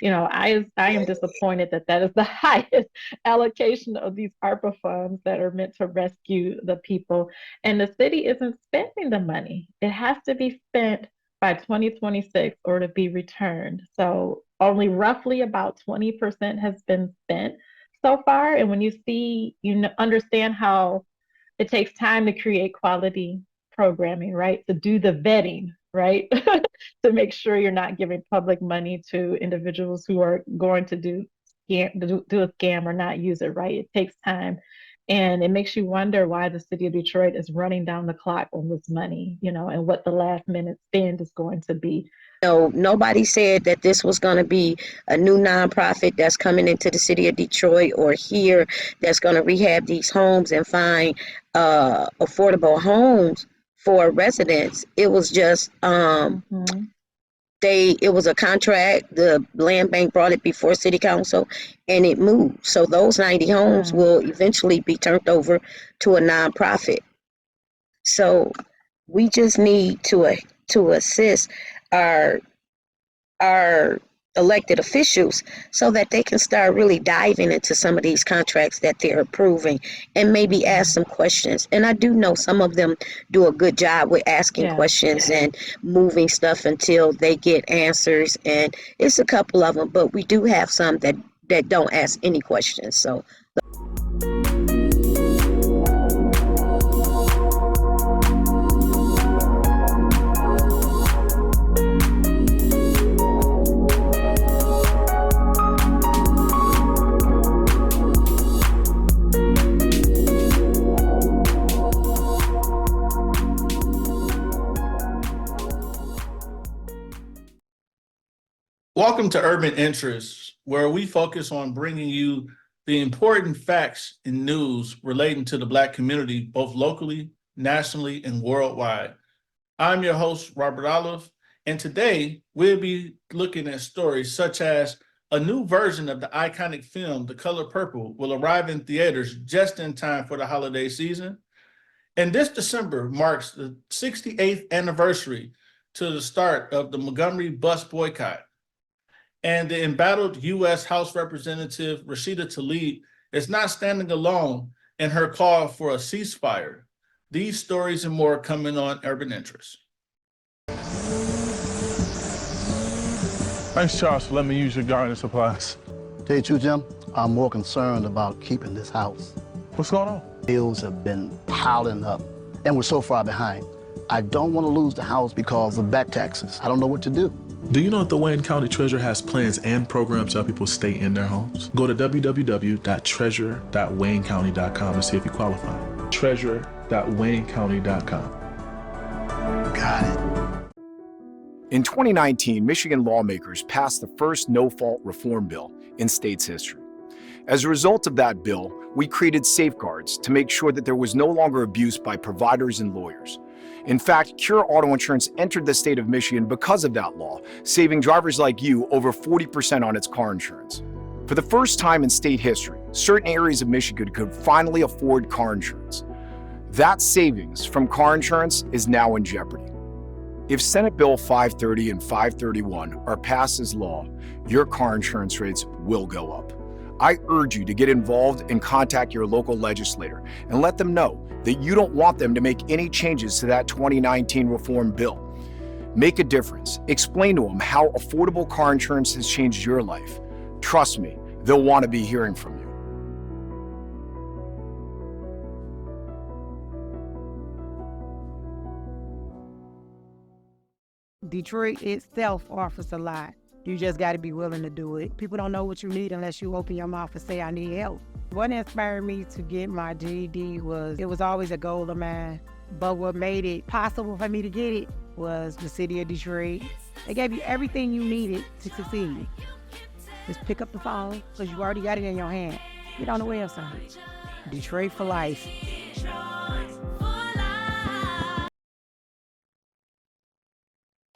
I am disappointed that that is the highest allocation of these ARPA funds that are meant to rescue the people. And the city isn't spending the money. It has to be spent by 2026 or to be returned. So only roughly about 20% has been spent so far. And when you see, understand how it takes time to create quality programming, right? To do the vetting, right? To make sure you're not giving public money to individuals who are going to do a scam or not use it right. It takes time. And it makes you wonder why the city of Detroit is running down the clock on this money, and what the last minute spend is going to be. No, nobody said that this was going to be a new nonprofit that's coming into the city of Detroit or here that's going to rehab these homes and find affordable homes for residents. It was just Mm-hmm. it was a contract. The land bank brought it before city council and it moved. So those 90 homes will eventually be turned over to a nonprofit. So we just need to assist our elected officials so that they can start really diving into some of these contracts that they're approving and maybe ask some questions. And I do know some of them do a good job with asking questions and moving stuff until they get answers. And it's a couple of them, but we do have some that don't ask any questions. So welcome to Urban Interests, where we focus on bringing you the important facts and news relating to the Black community, both locally, nationally, and worldwide. I'm your host, Robert Olive, and today we'll be looking at stories such as a new version of the iconic film, The Color Purple, will arrive in theaters just in time for the holiday season. And this December marks the 68th anniversary to the start of the Montgomery bus boycott. And the embattled U.S. House Representative Rashida Tlaib is not standing alone in her call for a ceasefire. These stories and more coming on Urban Interests. Thanks, Charles, for letting me use your garden supplies. Tell you the truth, Jim, I'm more concerned about keeping this house. What's going on? Bills have been piling up, and we're so far behind. I don't want to lose the house because of back taxes. I don't know what to do. Do you know that the Wayne County Treasurer has plans and programs to help people stay in their homes? Go to www.treasurer.waynecounty.com to see if you qualify. treasurer.waynecounty.com. Got it. In 2019, Michigan lawmakers passed the first no-fault reform bill in state's history. As a result of that bill, we created safeguards to make sure that there was no longer abuse by providers and lawyers. In fact, Cure Auto Insurance entered the state of Michigan because of that law, saving drivers like you over 40% on its car insurance. For the first time in state history, certain areas of Michigan could finally afford car insurance. That savings from car insurance is now in jeopardy. If Senate Bill 530 and 531 are passed as law, your car insurance rates will go up. I urge you to get involved and contact your local legislator and let them know that you don't want them to make any changes to that 2019 reform bill. Make a difference. Explain to them how affordable car insurance has changed your life. Trust me, they'll want to be hearing from you. Detroit itself offers a lot. You just got to be willing to do it. People don't know what you need unless you open your mouth and say, I need help. What inspired me to get my GED was, it was always a goal of mine. But what made it possible for me to get it was the city of Detroit. They gave you everything you needed to succeed. Just pick up the phone, because you already got it in your hand. Get on the website. Detroit for life.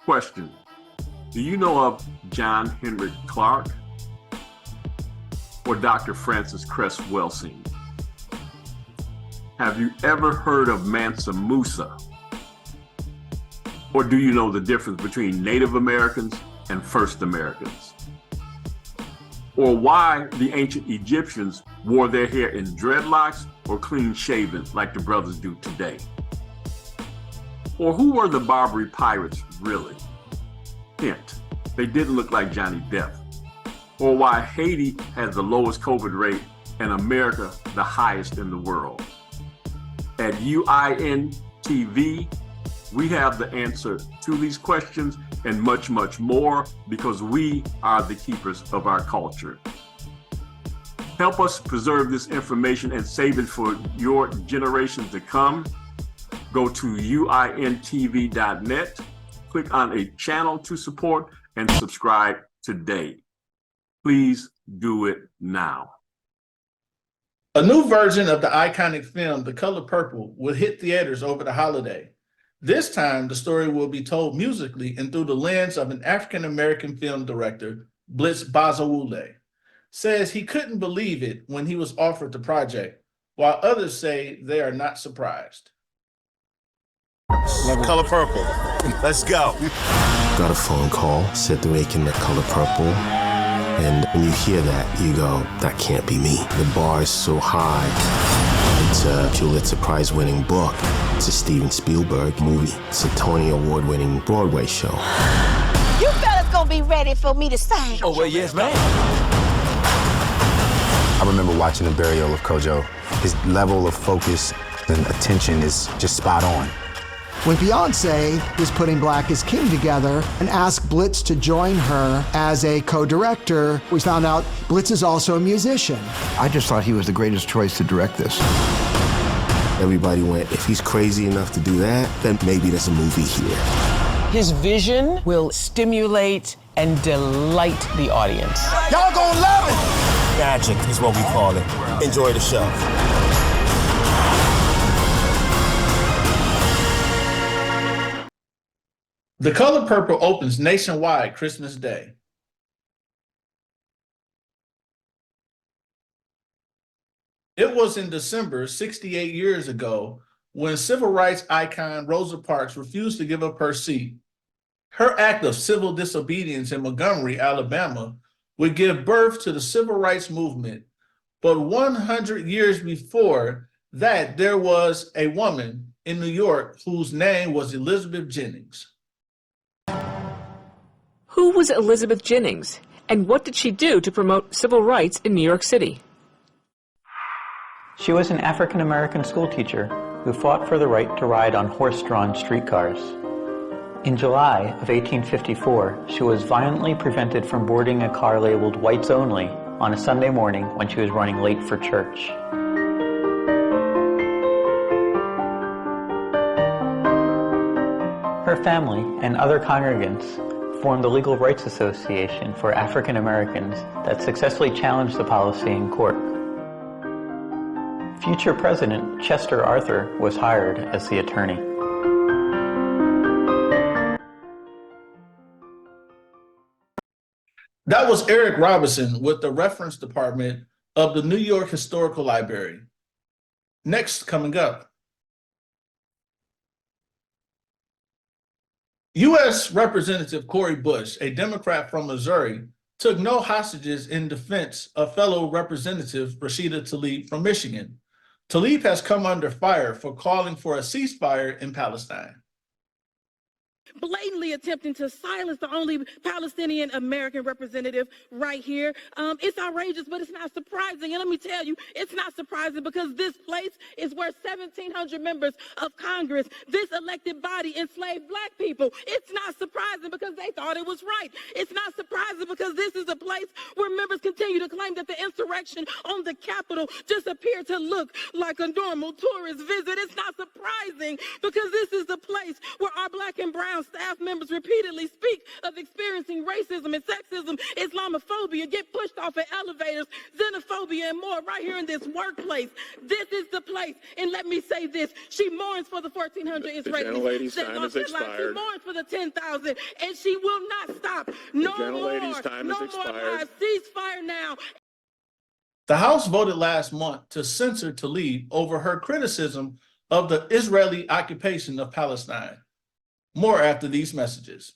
Question. Do you know of John Henrik Clark or Dr. Francis Cress Welsing? Have you ever heard of Mansa Musa? Or do you know the difference between Native Americans and First Americans? or why the ancient Egyptians wore their hair in dreadlocks or clean shaven like the brothers do today. Or who were the Barbary pirates really? Hint, they didn't look like Johnny Depp. Or why Haiti has the lowest COVID rate and America the highest in the world. At UINTV, we have the answer to these questions and much, much more, because we are the keepers of our culture. Help us preserve this information and save it for your generations to come. Go to uintv.net, click on a channel to support, and subscribe today. Please do it now. A new version of the iconic film, The Color Purple, will hit theaters over the holiday. This time, the story will be told musically and through the lens of an African-American film director, Blitz Bazawule. Says he couldn't believe it when he was offered the project, while others say they are not surprised. Color Purple, let's go. Got a phone call, said they're making The Color Purple. And when you hear that, you go, that can't be me. The bar is so high. It's a Pulitzer Prize-winning book. It's a Steven Spielberg movie. It's a Tony Award-winning Broadway show. You fellas gonna be ready for me to sing? Oh, well, yes, ma'am. I remember watching the burial of Kojo. His level of focus and attention is just spot on. When Beyonce was putting Black is King together and asked Blitz to join her as a co-director, we found out Blitz is also a musician. I just thought he was the greatest choice to direct this. Everybody went, if he's crazy enough to do that, then maybe there's a movie here. His vision will stimulate and delight the audience. Y'all gonna love it! Magic is what we call it. Enjoy the show. The Color Purple opens nationwide Christmas Day. It was in December 68 years ago when civil rights icon Rosa Parks refused to give up her seat. Her act of civil disobedience in Montgomery, Alabama, would give birth to the civil rights movement. But 100 years before that, there was a woman in New York whose name was Elizabeth Jennings. Who was Elizabeth Jennings, and what did she do to promote civil rights in New York City? She was an African-American schoolteacher who fought for the right to ride on horse-drawn streetcars. In July of 1854, she was violently prevented from boarding a car labeled whites only on a Sunday morning when she was running late for church. Her family and other congregants formed the Legal Rights Association for African Americans that successfully challenged the policy in court. Future President Chester Arthur was hired as the attorney. That was Eric Robinson with the reference department of the New York Historical Library. Next, coming up, U.S. Representative Cori Bush, a Democrat from Missouri, took no hostages in defense of fellow Representative Rashida Tlaib from Michigan. Tlaib has come under fire for calling for a ceasefire in Palestine. Blatantly attempting to silence the only Palestinian American representative right here. It's outrageous, but it's not surprising. And let me tell you, it's not surprising because this place is where 1,700 members of Congress, this elected body, enslaved Black people. It's not surprising because they thought it was right. It's not surprising because this is a place where members continue to claim that the insurrection on the Capitol just appeared to look like a normal tourist visit. It's not surprising because this is the place where our Black and brown staff members repeatedly speak of experiencing racism and sexism, Islamophobia, get pushed off at elevators, xenophobia, and more right here in this workplace. This is the place. And let me say this. She mourns for the 1,400 Israelis that lost their lives. She mourns for the 10,000, and she will not stop. No more lives. Ceasefire now. The House voted last month to censor Tlaib over her criticism of the Israeli occupation of Palestine. More after these messages.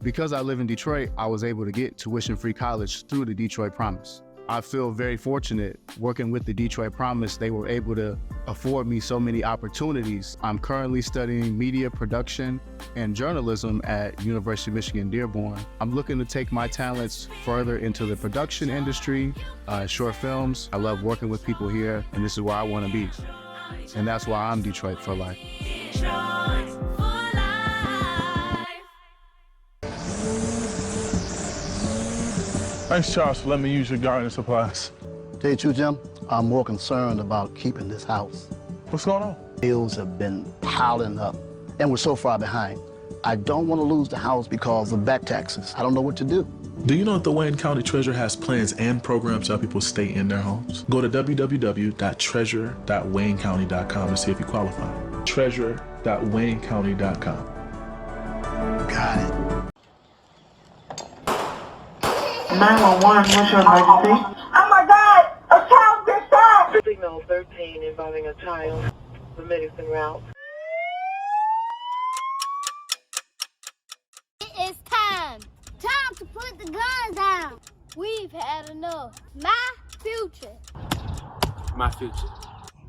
Because I live in Detroit, I was able to get tuition-free college through the Detroit Promise. I feel very fortunate working with the Detroit Promise. They were able to afford me so many opportunities. I'm currently studying media production and journalism at University of Michigan Dearborn. I'm looking to take my talents further into the production industry, short films. I love working with people here, and this is where I want to be. And that's why I'm Detroit for life. Thanks, Charles, for letting me use your garden supplies. Tell you the truth, Jim, I'm more concerned about keeping this house. What's going on? Bills have been piling up, and we're so far behind. I don't want to lose the house because of back taxes. I don't know what to do. Do you know that the Wayne County Treasurer has plans and programs to help people stay in their homes? Go to www.treasurer.waynecounty.com to see if you qualify. treasurer.waynecounty.com. Got it. 911, what's your emergency? Oh my God! A child just died! Signal 13 involving a child. The medicine route. It is time. Time to put the guns down. We've had enough. My future. My future.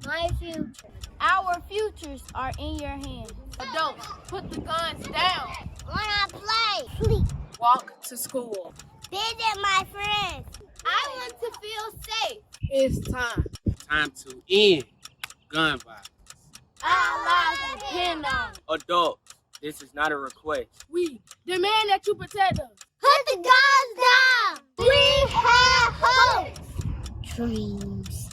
My future. Our futures are in your hands. Adults, put the guns down. Wanna play? Sleep. Walk to school. Visit my friends. I want to feel safe. It's time. Time to end gun violence. Our lives depend on it. Adults, this is not a request. We demand that you protect us. Put the guns down. We have hopes. Dreams.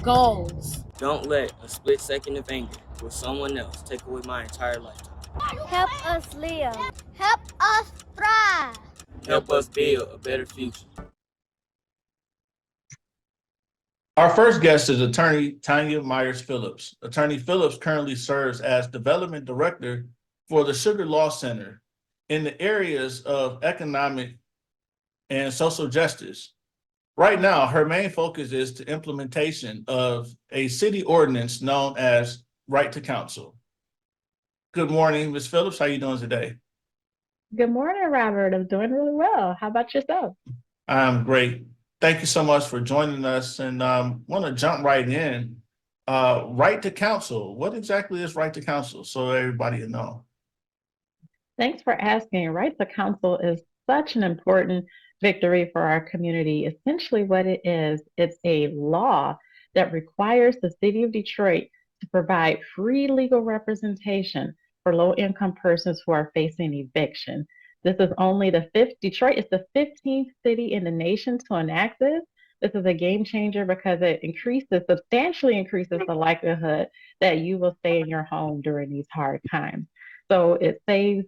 Goals. Don't let a split second of anger with someone else take away my entire lifetime. Help us live. Help us thrive. Help us build a better future. Our first guest is Attorney Tanya Meyers-Phillips. Attorney Phillips currently serves as Development Director for the Sugar Law Center in the areas of economic and social justice. Right now, her main focus is the implementation of a city ordinance known as Right to Counsel. Good morning, Ms. Phillips. How are you doing today? Good morning, Robert. I'm doing really well. How about yourself? I'm great. Thank you so much for joining us, and want to jump right in. Right to Counsel. What exactly is Right to Counsel, so everybody will know? Thanks for asking. Right to Counsel is such an important victory for our community. Essentially what it is, it's a law that requires the city of Detroit to provide free legal representation for low-income persons who are facing eviction. This is only Detroit is the 15th city in the nation to enact this. This is a game changer because it substantially increases the likelihood that you will stay in your home during these hard times. So it saves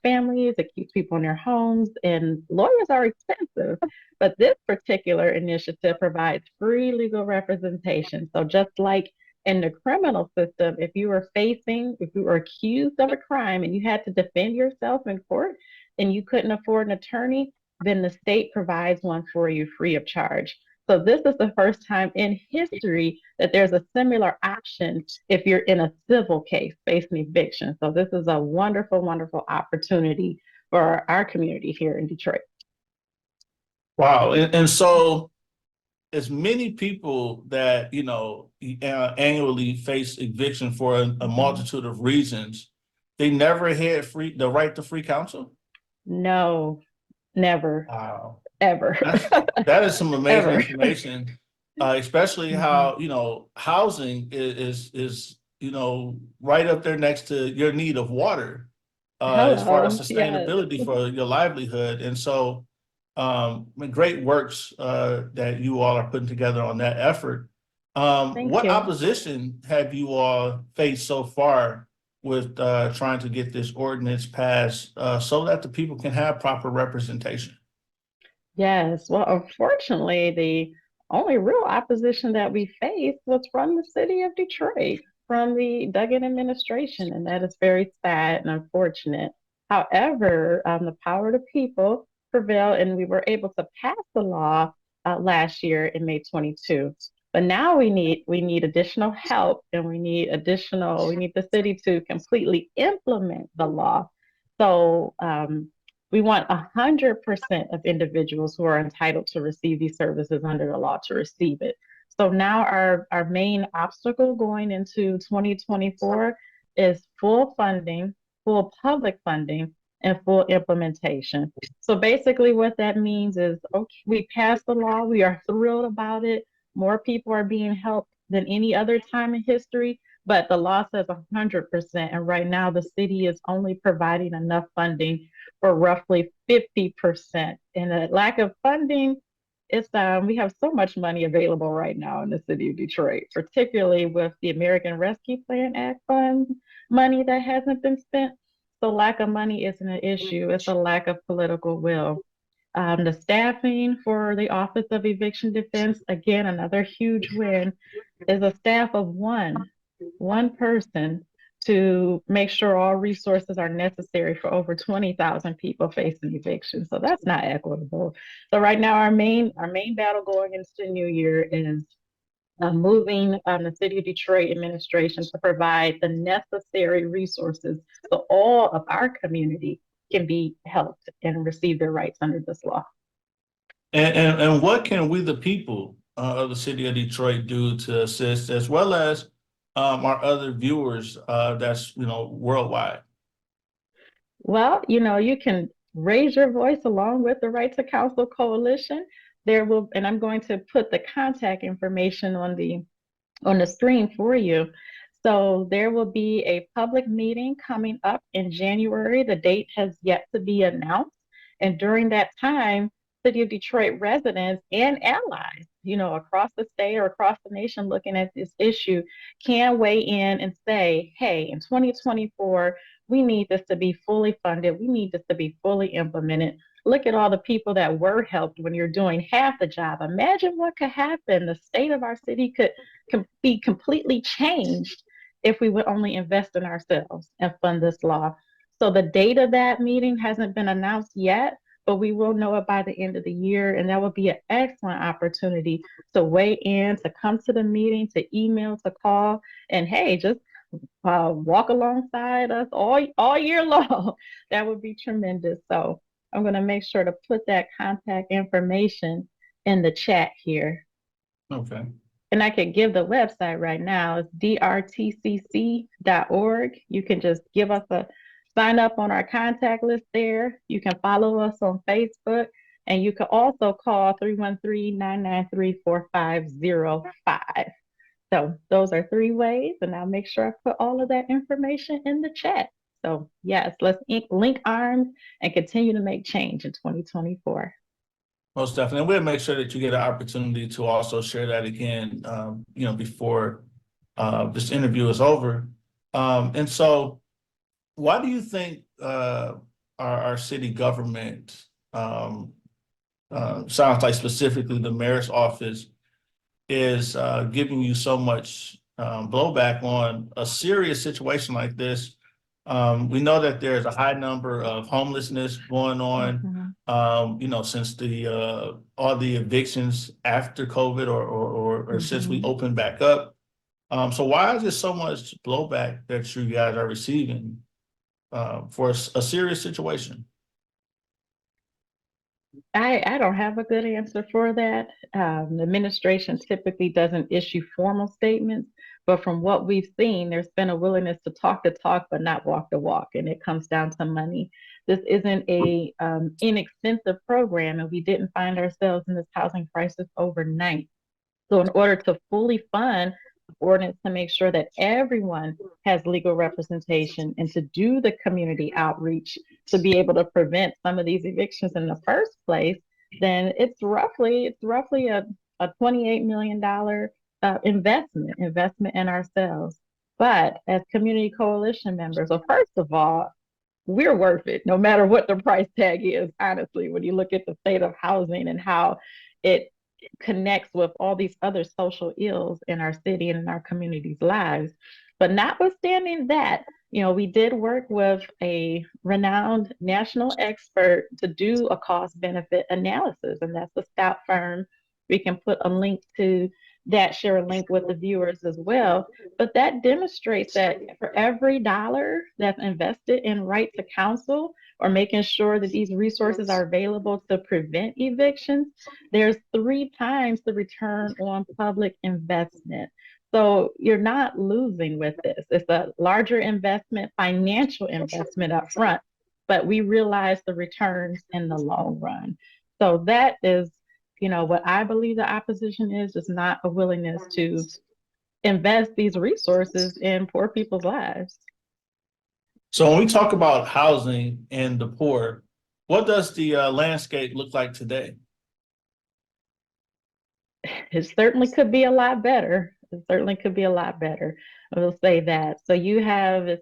families, it keeps people in their homes, and lawyers are expensive. But this particular initiative provides free legal representation. So just like in the criminal system, if you were accused of a crime and you had to defend yourself in court and you couldn't afford an attorney, then the state provides one for you free of charge. So this is the first time in history that there's a similar option if you're in a civil case facing eviction. So this is a wonderful, wonderful opportunity for our community here in Detroit. Wow. And so as many people that, annually face eviction for a multitude of reasons, they never had the right to free counsel? No, never. Wow. Ever. That is some amazing information, especially how, housing is right up there next to your need of water as far as sustainability for your livelihood. And so great works that you all are putting together on that effort. What opposition have you all faced so far with trying to get this ordinance passed so that the people can have proper representation? Yes, well, unfortunately, the only real opposition that we faced was from the city of Detroit, from the Duggan administration, and that is very sad and unfortunate. However, the power of the people prevailed, and we were able to pass the law last year in May 22. But now we need additional help, and we need the city to completely implement the law. So we want 100% of individuals who are entitled to receive these services under the law to receive it. So now our main obstacle going into 2024 is full funding, full public funding, and full implementation. So basically what that means is, okay, we passed the law, we are thrilled about it. More people are being helped than any other time in history, but the law says 100%. And right now the city is only providing enough funding for roughly 50%. And the lack of funding, it's we have so much money available right now in the city of Detroit, particularly with the American Rescue Plan Act funds money that hasn't been spent. So lack of money isn't an issue, it's a lack of political will. The staffing for the Office of Eviction Defense, again, another huge win, is a staff of one person to make sure all resources are necessary for over 20,000 people facing eviction. So that's not equitable. So right now, our main battle going into the new year is moving the City of Detroit administration to provide the necessary resources so all of our community can be helped and receive their rights under this law. And what can we, the people of the City of Detroit, do to assist, as well as our other viewers that's worldwide? Well, you can raise your voice along with the Right to Counsel Coalition. And I'm going to put the contact information on the screen for you. So there will be a public meeting coming up in January. The date has yet to be announced. And during that time, City of Detroit residents and allies, across the state or across the nation looking at this issue can weigh in and say, hey, in 2024, we need this to be fully funded. We need this to be fully implemented. Look at all the people that were helped when you're doing half the job. Imagine what could happen. The state of our city could be completely changed if we would only invest in ourselves and fund this law. So the date of that meeting hasn't been announced yet, but we will know it by the end of the year. And that will be an excellent opportunity to weigh in, to come to the meeting, to email, to call, and hey, just walk alongside us all year long. That would be tremendous. So I'm going to make sure to put that contact information in the chat here. Okay. And I can give the website right now. It's drtcc.org. You can just give us sign up on our contact list there. You can follow us on Facebook, and you can also call 313-993-4505. So those are 3 ways, and I'll make sure I put all of that information in the chat. So yes, let's link arms and continue to make change in 2024. Most definitely. We'll make sure that you get an opportunity to also share that again, before this interview is over. And so why do you think our city government, sounds like specifically the mayor's office, is giving you so much blowback on a serious situation like this? We know that there's a high number of homelessness going on, since all the evictions after COVID or since we opened back up. So why is there so much blowback that you guys are receiving for a serious situation? I don't have a good answer for that. The administration typically doesn't issue formal statements, but from what we've seen, there's been a willingness to talk the talk, but not walk the walk, and it comes down to money. This isn't a inexpensive program, and we didn't find ourselves in this housing crisis overnight. So in order to fully fund the ordinance to make sure that everyone has legal representation and to do the community outreach to be able to prevent some of these evictions in the first place, then it's roughly a $28 million investment in ourselves. But as community coalition members, well, first of all, we're worth it, no matter what the price tag is, honestly, when you look at the state of housing and how it connects with all these other social ills in our city and in our communities' lives. But notwithstanding that, we did work with a renowned national expert to do a cost benefit analysis, and that's the Stout firm. We can put a link to that share a link with the viewers as well. But that demonstrates that for every dollar that's invested in right to counsel or making sure that these resources are available to prevent evictions, there's 3 times the return on public investment. So you're not losing with this. It's a larger investment, financial investment up front, but we realize the returns in the long run. So that is, what I believe the opposition is not a willingness to invest these resources in poor people's lives. So when we talk about housing and the poor, what does the landscape look like today? It certainly could be a lot better. It certainly could be a lot better. I will say that. So you have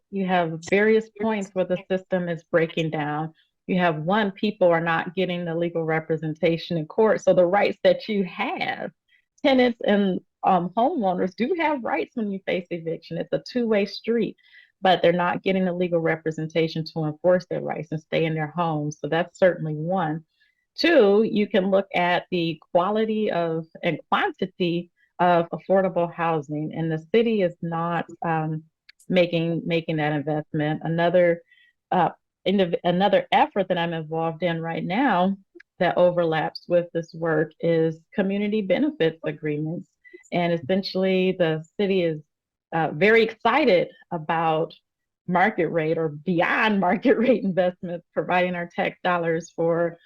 various points where the system is breaking down. You have one, people are not getting the legal representation in court. So the rights that you have, tenants and homeowners do have rights when you face eviction. It's a two-way street, but they're not getting the legal representation to enforce their rights and stay in their homes. So that's certainly one. Two, you can look at the quality of and quantity of affordable housing, and the city is not making that investment. Another effort that I'm involved in right now that overlaps with this work is community benefits agreements, and essentially the city is very excited about market rate or beyond market rate investments, providing our tax dollars for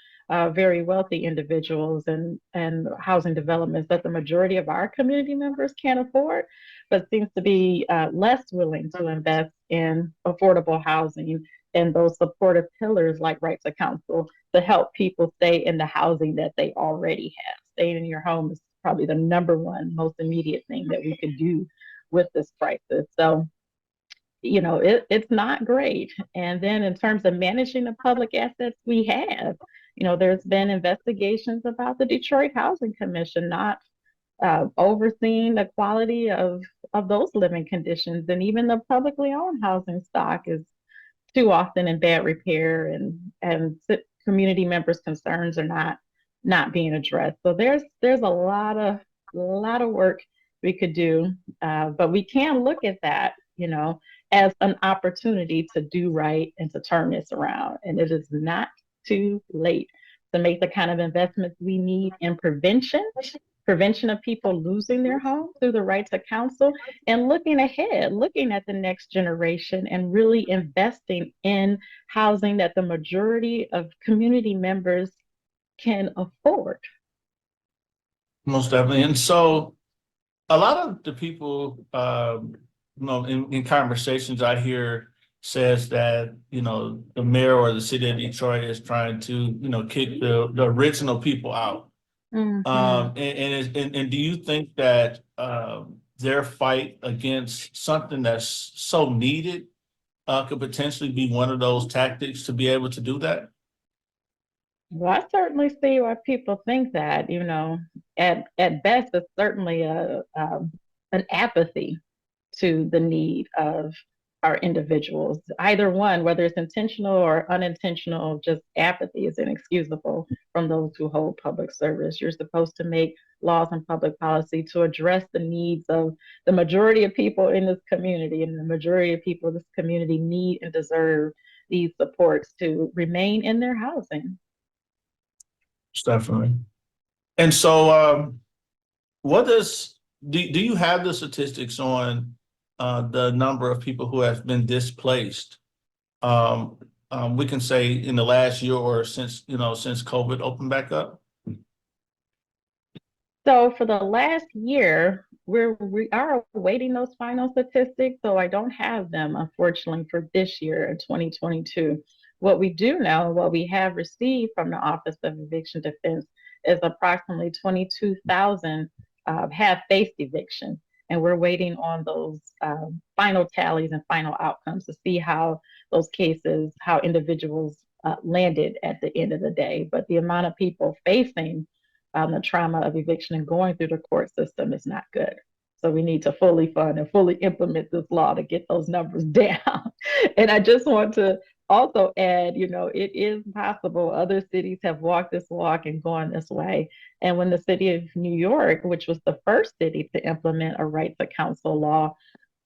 very wealthy individuals and housing developments that the majority of our community members can't afford, but seems to be less willing to invest in affordable housing and those supportive pillars like right to counsel to help people stay in the housing that they already have. Staying in your home is probably the number one most immediate thing that we could do with this crisis. So it's not great. And then in terms of managing the public assets we have, there's been investigations about the Detroit Housing Commission not overseeing the quality of those living conditions. And even the publicly owned housing stock is too often in bad repair, and community members' concerns are not being addressed. So there's a lot of work we could do, but we can look at that, as an opportunity to do right and to turn this around. And it is not too late to make the kind of investments we need in prevention of people losing their home through the right to counsel, and looking ahead, looking at the next generation and really investing in housing that the majority of community members can afford. Most definitely. And so a lot of the people, in conversations I hear says that, the mayor or the city of Detroit is trying to, kick the original people out. Mm-hmm. And do you think that their fight against something that's so needed could potentially be one of those tactics to be able to do that? Well, I certainly see why people think that. At best, it's certainly an apathy to the need of our individuals. Either one, whether it's intentional or unintentional, just apathy is inexcusable from those who hold public service. You're supposed to make laws and public policy to address the needs of the majority of people in this community, and the majority of people in this community need and deserve these supports to remain in their housing. Definitely. And so do you have the statistics on the number of people who have been displaced? We can say in the last year or since COVID opened back up. So for the last year, we are awaiting those final statistics. So I don't have them, unfortunately, for this year in 2022. What we do know, what we have received from the Office of Eviction Defense, is approximately 22,000 have faced eviction. And we're waiting on those final tallies and final outcomes to see how those cases, how individuals landed at the end of the day. But the amount of people facing the trauma of eviction and going through the court system is not good. So we need to fully fund and fully implement this law to get those numbers down. And I just want to also add, it is possible other cities have walked this walk and gone this way. And when the city of New York, which was the first city to implement a right to counsel law,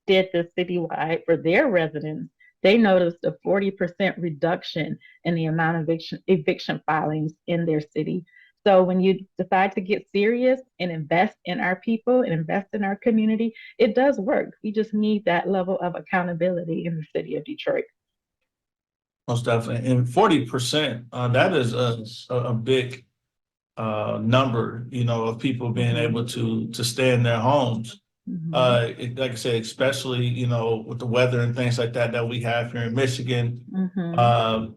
did this citywide for their residents, they noticed a 40% reduction in the amount of eviction filings in their city. So when you decide to get serious and invest in our people and invest in our community, it does work. We just need that level of accountability in the city of Detroit. Most definitely. And 40%, that is a big number, of people being able to stay in their homes. Like I said, especially, with the weather and things like that we have here in Michigan,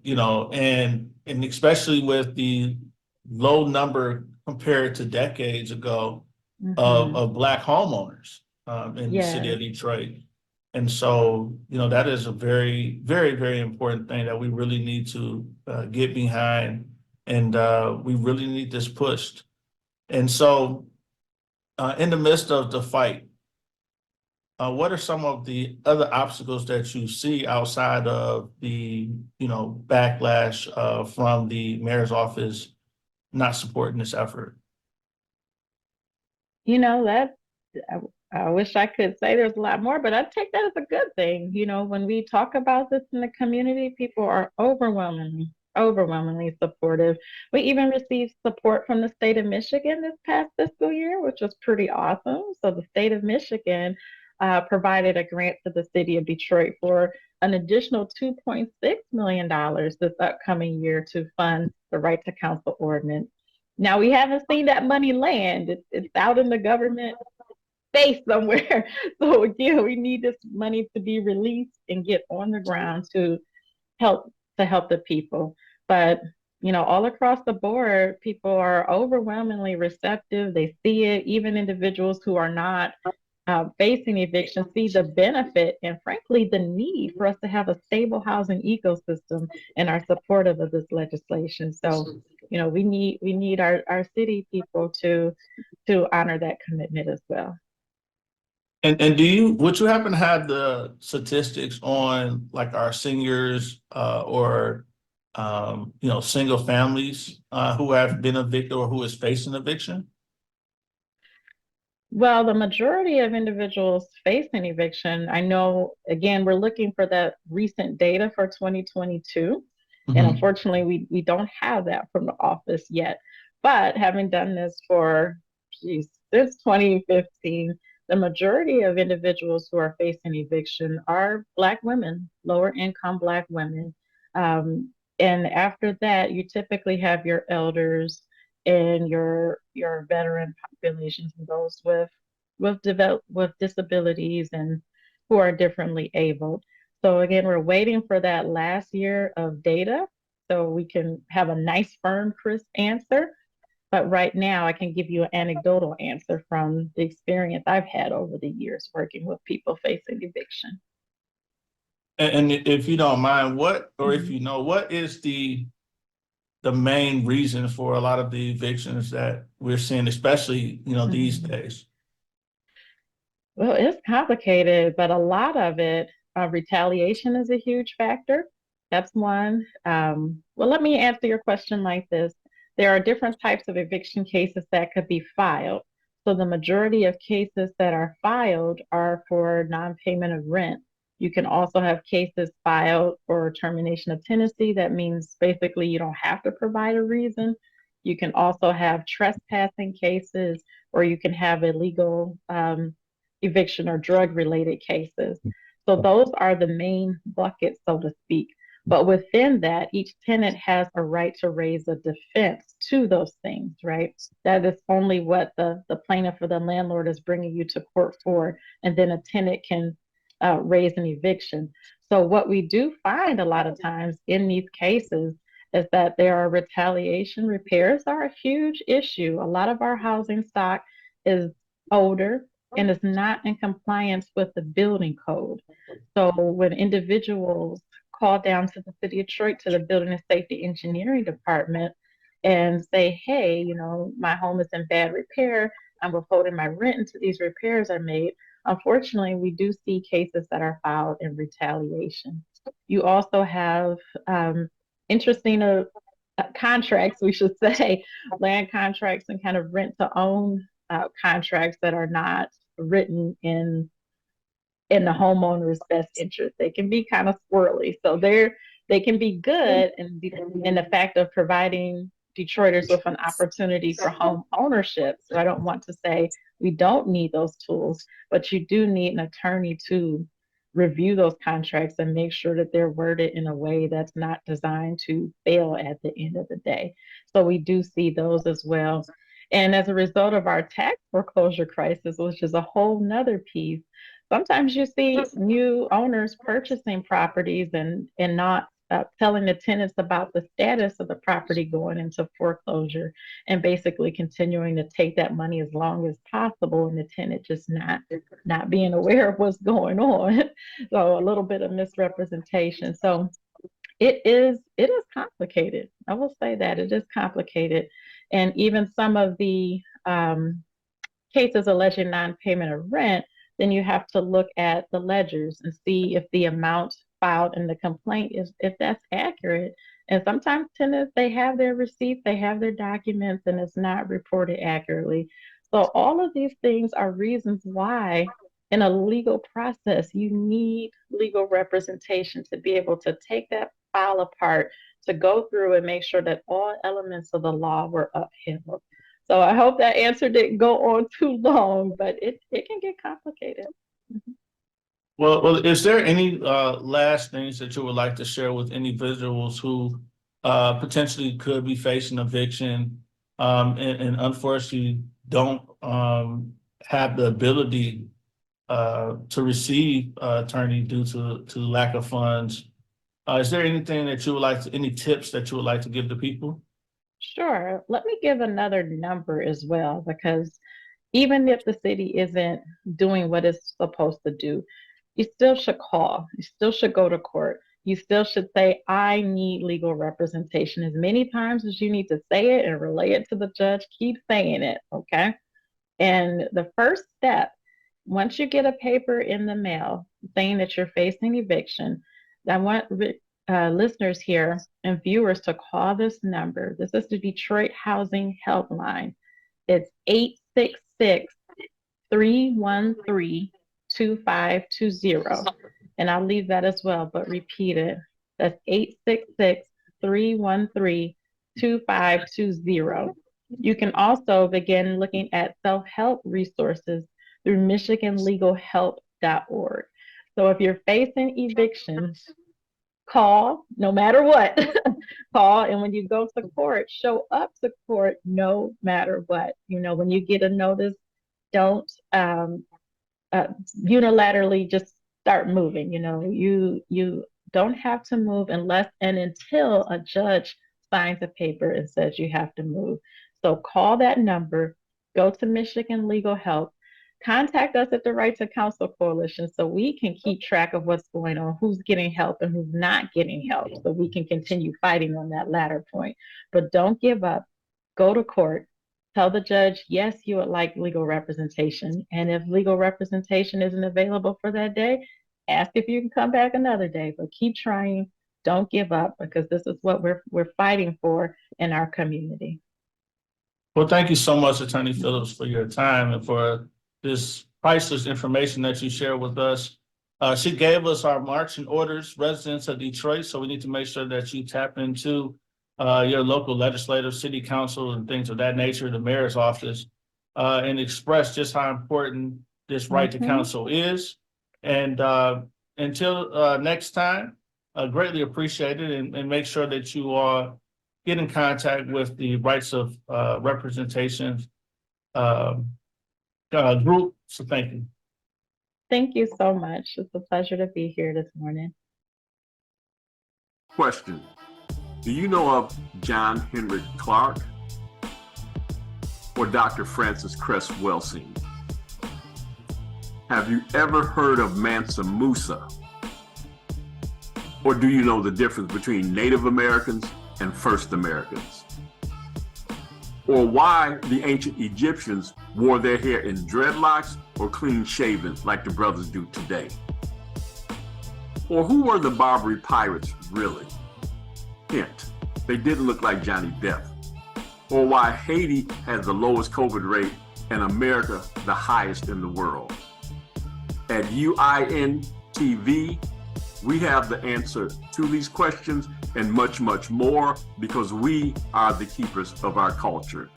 and especially with the low number compared to decades ago of Black homeowners in the city of Detroit. And so, that is a very, very, very important thing that we really need to get behind, and we really need this pushed. And so, in the midst of the fight, what are some of the other obstacles that you see outside of the, backlash from the mayor's office not supporting this effort? That I wish I could say there's a lot more, but I take that as a good thing. When we talk about this in the community, people are overwhelmingly supportive. We even received support from the state of Michigan this past fiscal year, which was pretty awesome. So the state of Michigan provided a grant to the city of Detroit for an additional $2.6 million this upcoming year to fund the right to counsel ordinance. Now, we haven't seen that money land. It's out in the government space somewhere. So again, we need this money to be released and get on the ground to help the people. But all across the board, people are overwhelmingly receptive. They see it. Even individuals who are not facing eviction see the benefit and, frankly, the need for us to have a stable housing ecosystem, and are supportive of this legislation. So, we need our city people to honor that commitment as well. And would you happen to have the statistics on like our seniors or single families who have been evicted or who is facing eviction? Well, the majority of individuals facing eviction, I know, again, we're looking for that recent data for 2022. And unfortunately, we don't have that from the office yet. But having done this for, since 2015, the majority of individuals who are facing eviction are Black women, lower income Black women. And after that, you typically have your elders and your veteran populations and those with disabilities and who are differently able. So again, we're waiting for that last year of data so we can have a nice, firm, crisp answer. But right now, I can give you an anecdotal answer from the experience I've had over the years working with people facing eviction. And if you don't mind, what is the main reason for a lot of the evictions that we're seeing, especially, these days? Well, it's complicated, but a lot of it, retaliation is a huge factor. That's one. Well, let me answer your question like this. There are different types of eviction cases that could be filed. So the majority of cases that are filed are for non-payment of rent. You can also have cases filed for termination of tenancy. That means basically you don't have to provide a reason. You can also have trespassing cases, or you can have illegal eviction or drug-related cases. So those are the main buckets, so to speak. But within that, each tenant has a right to raise a defense to those things, right? That is only what the plaintiff or the landlord is bringing you to court for, and then a tenant can raise an eviction. So what we do find a lot of times in these cases is that there are retaliation. Repairs are a huge issue. A lot of our housing stock is older and is not in compliance with the building code. So when individuals call down to the city of Detroit, to the Building and Safety Engineering Department, and say, hey, my home is in bad repair, I'm withholding my rent until these repairs are made. Unfortunately, we do see cases that are filed in retaliation. You also have interesting contracts, we should say, land contracts and kind of rent to own contracts that are not written in the homeowner's best interest. They can be kind of squirrely. So they can be good in the fact of providing Detroiters with an opportunity for home ownership. So I don't want to say we don't need those tools, but you do need an attorney to review those contracts and make sure that they're worded in a way that's not designed to fail at the end of the day. So we do see those as well. And as a result of our tax foreclosure crisis, which is a whole nother piece, sometimes you see new owners purchasing properties and not telling the tenants about the status of the property going into foreclosure, and basically continuing to take that money as long as possible, and the tenant just not being aware of what's going on. So a little bit of misrepresentation. So it is complicated. I will say that it is complicated. And even some of the cases alleging non-payment of rent, then you have to look at the ledgers and see if the amount filed in the complaint is, if that's accurate. And sometimes tenants, they have their receipts, they have their documents, and it's not reported accurately. So all of these things are reasons why in a legal process, you need legal representation to be able to take that file apart, to go through and make sure that all elements of the law were upheld. So I hope that answer didn't go on too long, but it can get complicated. Mm-hmm. Well, is there any last things that you would like to share with individuals who potentially could be facing eviction and unfortunately don't have the ability to receive attorney due to lack of funds? Is there anything that you would like to, any tips that you would like to give to people? Sure. Let me give another number as well, because even if the city isn't doing what it's supposed to do, you still should call. You still should go to court. You still should say, I need legal representation. As many times as you need to say it and relay it to the judge, keep saying it, okay? And the first step, once you get a paper in the mail saying that you're facing eviction, I want listeners here and viewers to call this number. This is the Detroit Housing Helpline. It's 866-313-2520. And I'll leave that as well, but repeat it. That's 866-313-2520. You can also begin looking at self-help resources through michiganlegalhelp.org. So if you're facing evictions, call no matter what. Call, and when you go to court, show up to court no matter what. You know, when you get a notice, don't unilaterally just start moving. You know, you don't have to move unless and until a judge signs a paper and says you have to move. So call that number, go to Michigan Legal Help, contact us at the Right to Counsel Coalition so we can keep track of what's going on, who's getting help and who's not getting help, so we can continue fighting on that latter point. But don't give up. Go to court. Tell the judge, yes, you would like legal representation. And if legal representation isn't available for that day, ask if you can come back another day. But keep trying. Don't give up, because this is what we're fighting for in our community. Well, thank you so much, Attorney Phillips, for your time and for this priceless information that you shared with us. She gave us our marching orders, residents of Detroit, so we need to make sure that you tap into your local legislative, city council, and things of that nature, the mayor's office, and express just how important this right to counsel is. And until next time, greatly appreciate it, and make sure that you get in contact with the Rights of Representation group. So thank you. Thank you so much. It's a pleasure to be here this morning. Question. Do you know of John Henrik Clark or Dr. Francis Cress Welsing? Have you ever heard of Mansa Musa? Or do you know the difference between Native Americans and First Americans? Or why the ancient Egyptians wore their hair in dreadlocks or clean shaven like the brothers do today? Or who were the Barbary pirates really? Hint, they didn't look like Johnny Depp. Or why Haiti has the lowest COVID rate and America the highest in the world. At UIN TV, we have the answer to these questions and much, much more because we are the keepers of our culture.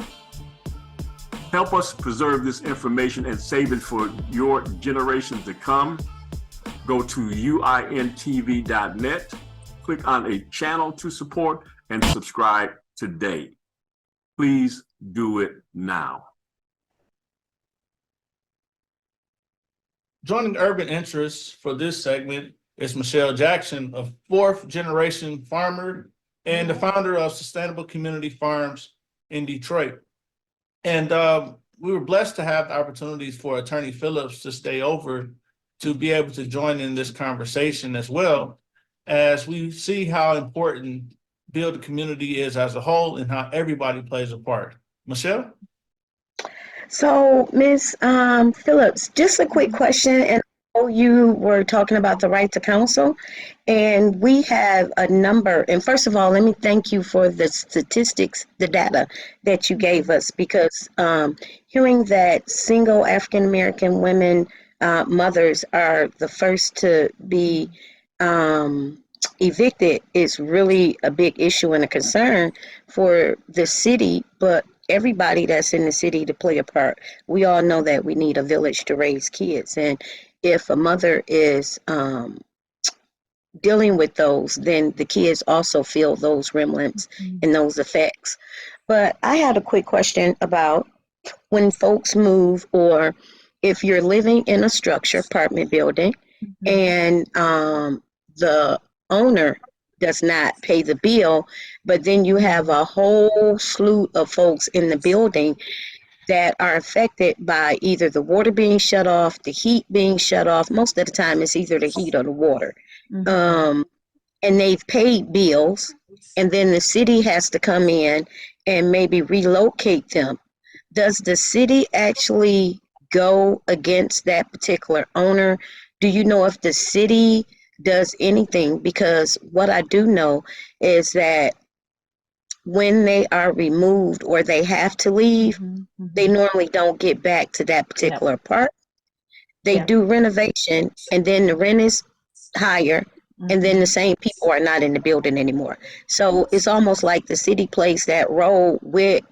Help us preserve this information and save it for your generations to come. Go to uintv.net, click on a channel to support, and subscribe today. Please do it now. Joining Urban Interests for this segment is Michelle Jackson, a fourth-generation farmer and the founder of Sustainable Community Farms in Detroit. And we were blessed to have the opportunities for Attorney Phillips to stay over to be able to join in this conversation as well, as we see how important build the community is as a whole and how everybody plays a part. Michelle? So, Ms. Phillips, just a quick question, and I know you were talking about the right to counsel, and we have a number. And first of all, let me thank you for the statistics, the data that you gave us, because hearing that single African American women, mothers, are the first to be evicted is really a big issue and a concern for the city, but everybody that's in the city to play a part. We all know that we need a village to raise kids, and if a mother is dealing with those, then the kids also feel those remnants and those effects. But I had a quick question about when folks move, or if you're living in a structure, apartment building, and the owner does not pay the bill, but then you have a whole slew of folks in the building that are affected by either the water being shut off, the heat being shut off. Most of the time it's either the heat or the water. And they've paid bills, and then the city has to come in and maybe relocate them. Does the city actually go against that particular owner? Do you know if the city does anything? Because what I do know is that when they are removed or they have to leave, they normally don't get back to that particular part. They do renovation, and then the rent is higher, and then the same people are not in the building anymore. So it's almost like the city plays that role with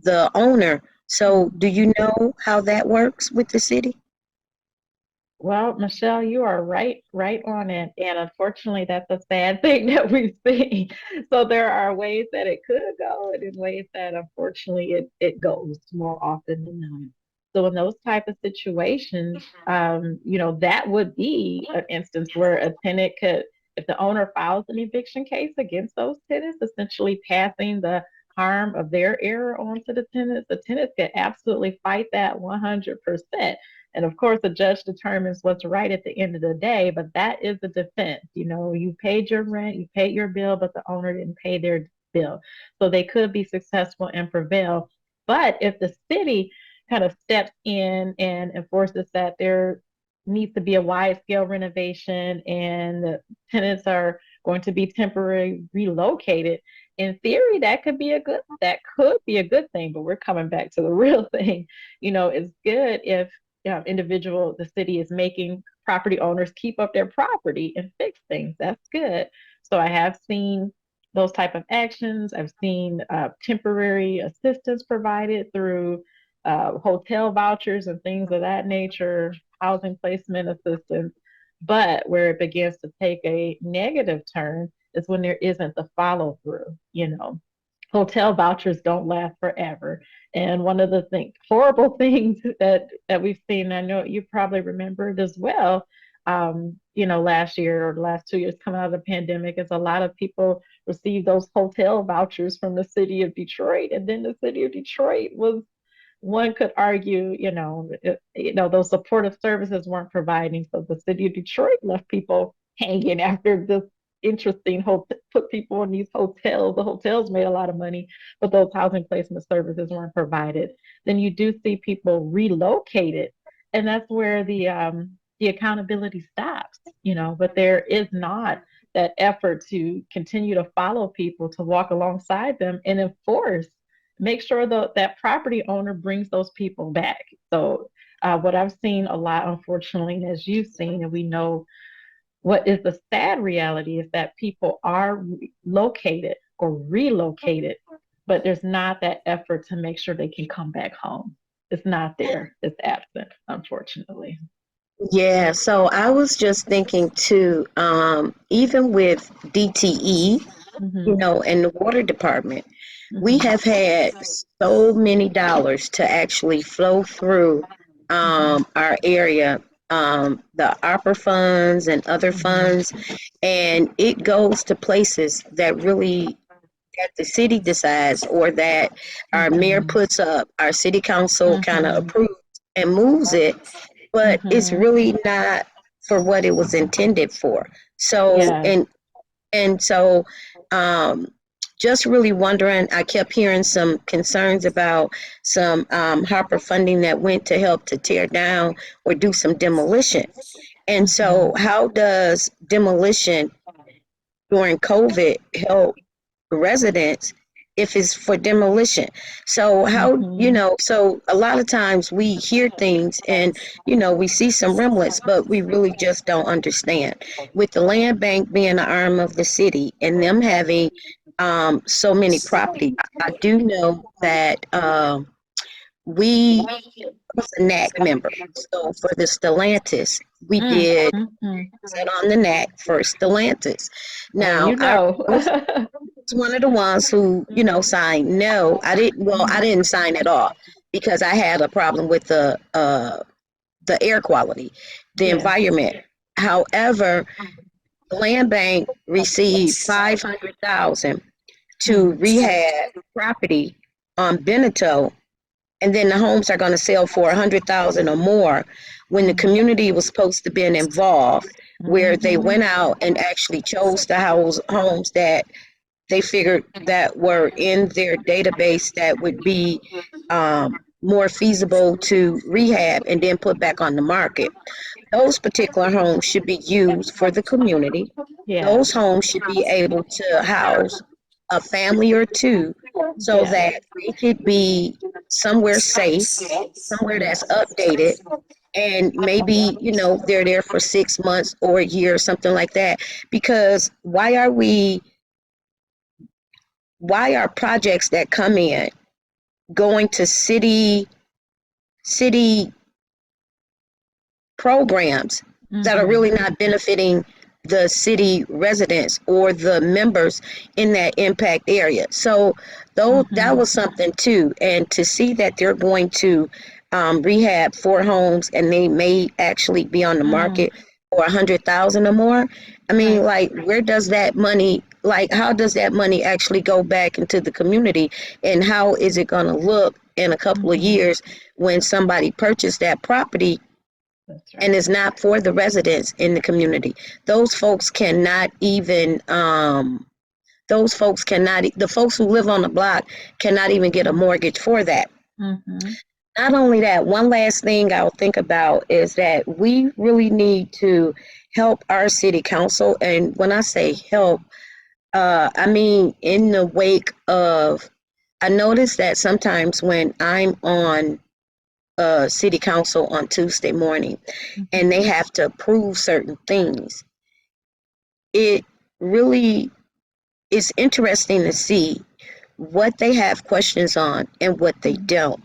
the owner. So do you know how that works with the city? Well, Michelle, you are right on it. And unfortunately, that's a sad thing that we see. So there are ways that it could go, and in ways that unfortunately it goes more often than not. So in those type of situations, that would be an instance where a tenant could, if the owner files an eviction case against those tenants, essentially passing the harm of their error onto the tenants could absolutely fight that 100%. And of course, the judge determines what's right at the end of the day, but that is the defense. You paid your rent, you paid your bill, but the owner didn't pay their bill. So they could be successful and prevail. But if the city kind of steps in and enforces that there needs to be a wide scale renovation and the tenants are going to be temporarily relocated, in theory, that could be a good thing, but we're coming back to the real thing. It's good if the city is making property owners keep up their property and fix things. That's good. So I have seen those type of actions. I've seen temporary assistance provided through hotel vouchers and things of that nature, housing placement assistance. But where it begins to take a negative turn is when there isn't the follow through. Hotel vouchers don't last forever. And one of the horrible things that we've seen, I know you probably remembered as well, last year or the last 2 years coming out of the pandemic, is a lot of people received those hotel vouchers from the city of Detroit. And then the city of Detroit was, one could argue, those supportive services weren't providing. So the city of Detroit left people hanging after this interesting put people in these hotels. The hotels made a lot of money, but those housing placement services weren't provided. Then you do see people relocated, and that's where the the accountability stops, but there is not that effort to continue to follow people, to walk alongside them and enforce, make sure that property owner brings those people back. So what I've seen a lot, unfortunately, and as you've seen, and we know, what is the sad reality is that people are located or relocated, but there's not that effort to make sure they can come back home. It's not there. It's absent, unfortunately. Yeah, so I was just thinking too, even with DTE, and the water department, we have had so many dollars to actually flow through our area, the ARPA funds and other funds, and it goes to places that really that the city decides or that our mayor puts up, our city council kind of approves and moves it, but it's really not for what it was intended for. So, and so, just really wondering, I kept hearing some concerns about some Harper funding that went to help to tear down or do some demolition. And so how does demolition during COVID help residents if it's for demolition? So how, so a lot of times we hear things and, we see some remnants, but we really just don't understand. With the land bank being the arm of the city and them having so many properties, I do know that we was a NAC member. So for the Stellantis, we did sit on the NAC for Stellantis. Now, I was one of the ones who, signed no. I didn't sign at all because I had a problem with the air quality, the environment. However, the land bank received $500,000 to rehab property on Beneteau, and then the homes are going to sell for $100,000 or more when the community was supposed to be involved, where they went out and actually chose the homes that they figured that were in their database that would be more feasible to rehab and then put back on the market. Those particular homes should be used for the community. Those homes should be able to house a family or two so that they could be somewhere safe, somewhere that's updated, and maybe, they're there for 6 months or a year or something like that. Because why are projects that come in going to city programs that are really not benefiting the city residents or the members in that impact area? So that was something too. And to see that they're going to rehab 4 homes and they may actually be on the market for $100,000 or more. I mean, like, where does that money, how does that money actually go back into the community? And how is it going to look in a couple of years when somebody purchased that property and it's not for the residents in the community? Those folks cannot even, the folks who live on the block cannot even get a mortgage for that. Not only that, one last thing I'll think about is that we really need to help our city council. And when I say help, I mean in the wake of, I notice that sometimes when I'm on city council on Tuesday morning and they have to approve certain things, it really is interesting to see what they have questions on and what they don't.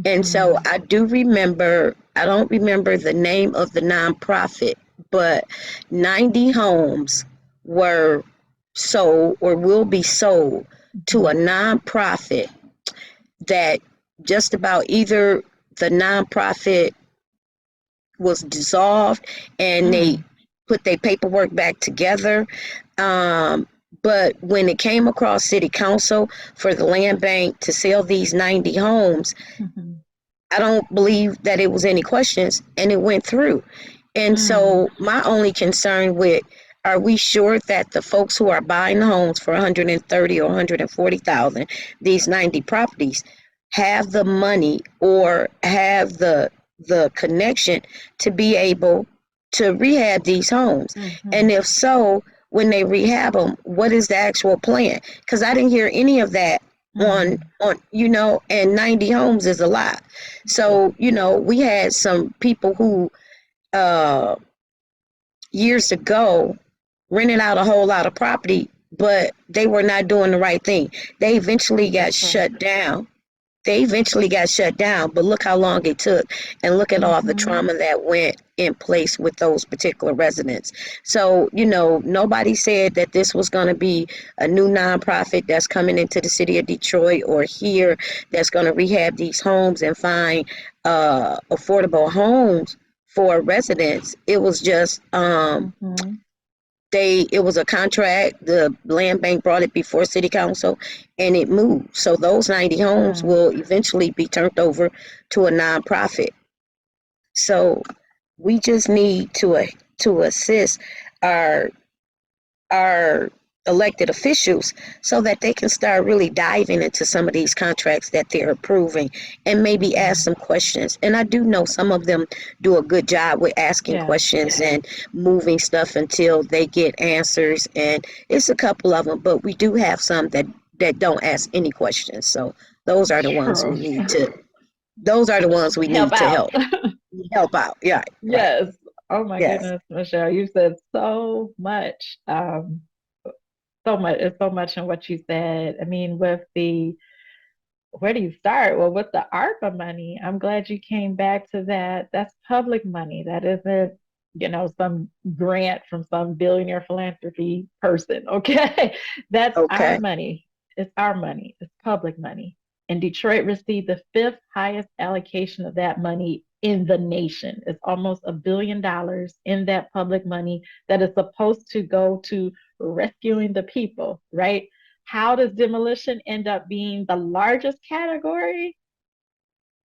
And so I don't remember the name of the nonprofit, but 90 homes were sold or will be sold to a nonprofit that just about either the nonprofit was dissolved and they put their paperwork back together. But when it came across city council for the land bank to sell these 90 homes, I don't believe that it was any questions and it went through. And so my only concern with, are we sure that the folks who are buying the homes for $130,000 or $140,000, these 90 properties, have the money or have the connection to be able to rehab these homes? And if so, when they rehab them, what is the actual plan? Because I didn't hear any of that on and 90 homes is a lot. So we had some people who years ago rented out a whole lot of property, but they were not doing the right thing. They eventually got shut down. But look how long it took, and look at all the trauma that went in place with those particular residents. So, nobody said that this was going to be a new nonprofit that's coming into the city of Detroit or here that's going to rehab these homes and find affordable homes for residents. It was just it was a contract. The land bank brought it before city council and it moved. So those 90 homes will eventually be turned over to a nonprofit. So we just need to assist our elected officials so that they can start really diving into some of these contracts that they're approving and maybe ask some questions. And I do know some of them do a good job with asking questions and moving stuff until they get answers. And it's a couple of them, but we do have some that don't ask any questions. So those are the ones we need to help out. Yeah. Yes. Right. Oh my Yes. goodness, Michelle, you said so much. So much. It's so much in what you said. I mean, where do you start? Well, with the ARPA money, I'm glad you came back to that. That's public money. That isn't, some grant from some billionaire philanthropy person. Okay. That's our money. It's our money. It's public money. And Detroit received the 5th highest allocation of that money in the nation. It's almost $1 billion in that public money that is supposed to go to rescuing the people, right? How does demolition end up being the largest category?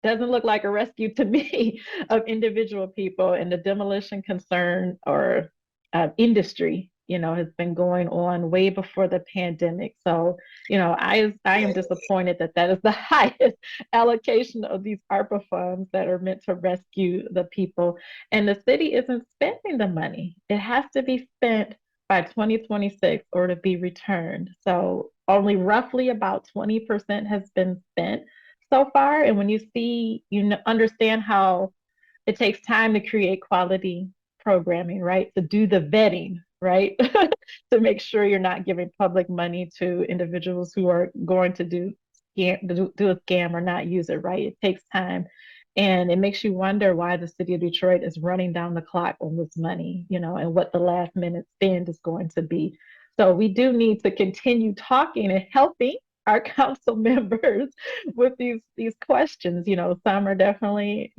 Doesn't look like a rescue to me of individual people. And the demolition concern or industry, has been going on way before the pandemic. So, I am disappointed that is the highest allocation of these ARPA funds that are meant to rescue the people. And the city isn't spending the money. It has to be spent by 2026 or to be returned. So only roughly about 20% has been spent so far. And when you see, understand how it takes time to create quality programming, right? To do the vetting, right? To make sure you're not giving public money to individuals who are going to do a scam or not use it, right? It takes time. And it makes you wonder why the city of Detroit is running down the clock on this money, and what the last minute spend is going to be. So we do need to continue talking and helping our council members with these questions. Some are definitely,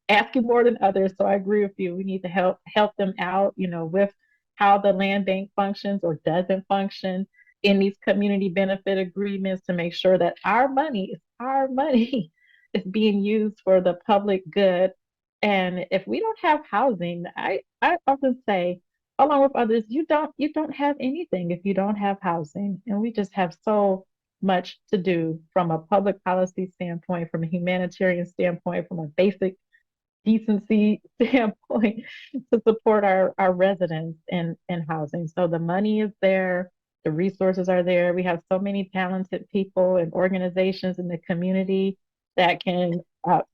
asking more than others. So I agree with you. We need to help them out, with how the land bank functions or doesn't function in these community benefit agreements to make sure that our money is being used for the public good. And if we don't have housing, I often say, along with others, you don't have anything if you don't have housing. And we just have so much to do from a public policy standpoint, from a humanitarian standpoint, from a basic decency standpoint to support our residents in housing. So the money is there, the resources are there. We have so many talented people and organizations in the community that can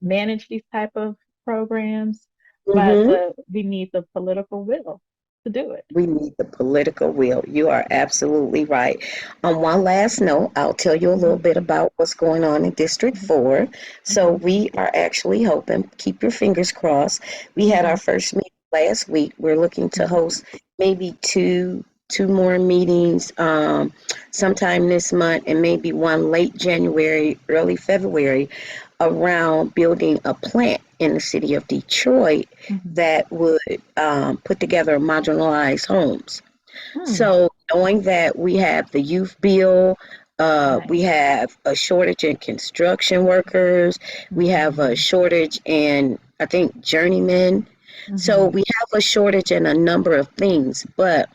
manage these type of programs, but we need the political will to do it. We need the political will. You are absolutely right. On one last note, I'll tell you a little bit about what's going on in District 4. So we are actually hoping, keep your fingers crossed. We had our first meeting last week. We're looking to host maybe two more meetings sometime this month, and maybe one late January, early February, around building a plant in the city of Detroit that would put together marginalized homes. So knowing that we have the youth bill, we have a shortage in construction workers, we have a shortage in, I think, journeymen. So we have a shortage in a number of things, but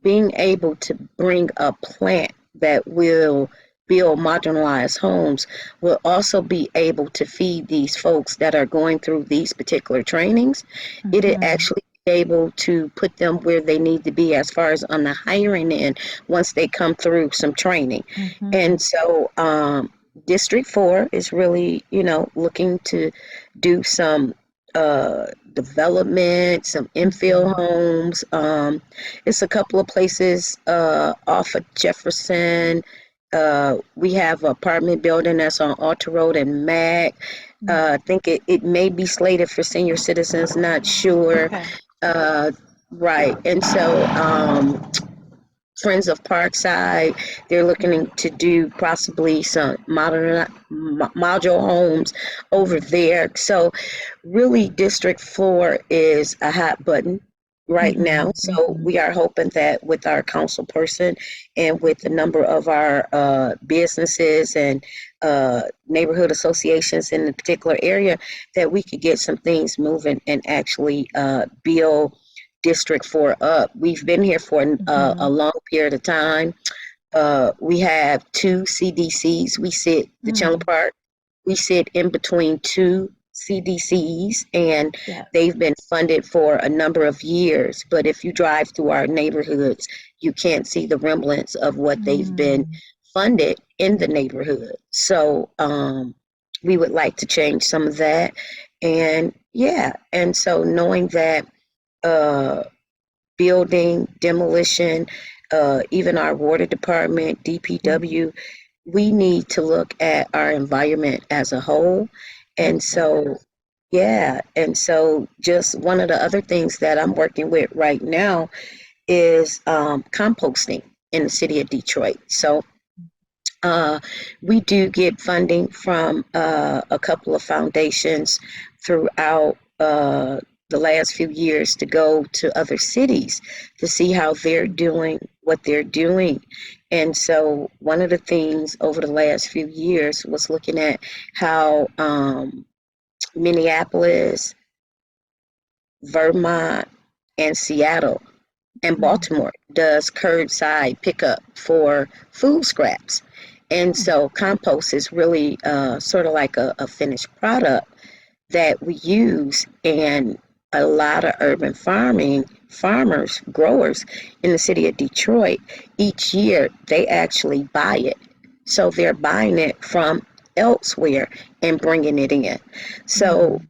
being able to bring a plant that will build marginalized homes will also be able to feed these folks that are going through these particular trainings. It actually able to put them where they need to be as far as on the hiring end once they come through some training. Mm-hmm. And so District 4 is really, looking to do some development, some infill homes. It's a couple of places off of Jefferson. We have an apartment building that's on Alta Road and Mac. I think it may be slated for senior citizens, not sure. Okay. Right. And so Friends of Parkside, they're looking to do possibly some module homes over there. So really District 4 is a hot button right now. So we are hoping that with our council person and with a number of our businesses and neighborhood associations in the particular area, that we could get some things moving and actually build District 4 up. We've been here for a long period of time. We have 2 CDCs. We sit, the Chandler Park, we sit in between 2 CDCs, and they've been funded for a number of years. But if you drive through our neighborhoods, you can't see the remnants of what they've been funded in the neighborhood. So we would like to change some of that. And and so knowing that building, demolition, even our water department, DPW, we need to look at our environment as a whole. And so, and so just one of the other things that I'm working with right now is composting in the city of Detroit. So we do get funding from a couple of foundations throughout the last few years to go to other cities to see how they're doing what they're doing. And so one of the things over the last few years was looking at how Minneapolis, Vermont, and Seattle and Baltimore does curbside pickup for food scraps. And so compost is really sort of like a finished product that we use, and a lot of urban farmers, growers in the city of Detroit, each year they actually buy it. So they're buying it from elsewhere and bringing it in. So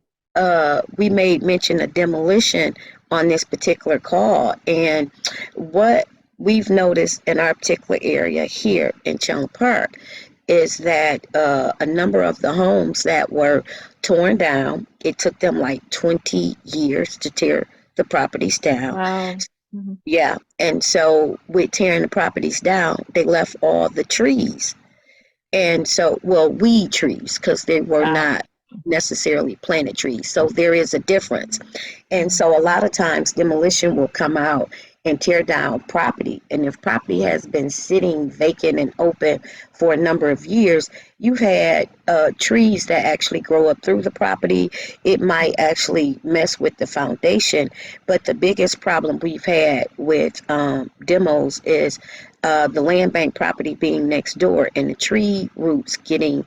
we made mention of demolition on this particular call, and what we've noticed in our particular area here in Chandler Park is that a number of the homes that were torn down, it took them like 20 years to tear the properties down. Wow. Yeah, and so with tearing the properties down, they left all the trees. And so, weed trees, because they were not necessarily planted trees. So there is a difference. And so a lot of times demolition will come out and tear down property. And if property has been sitting vacant and open for a number of years, you've had trees that actually grow up through the property. It might actually mess with the foundation. But the biggest problem we've had with demos is the land bank property being next door and the tree roots getting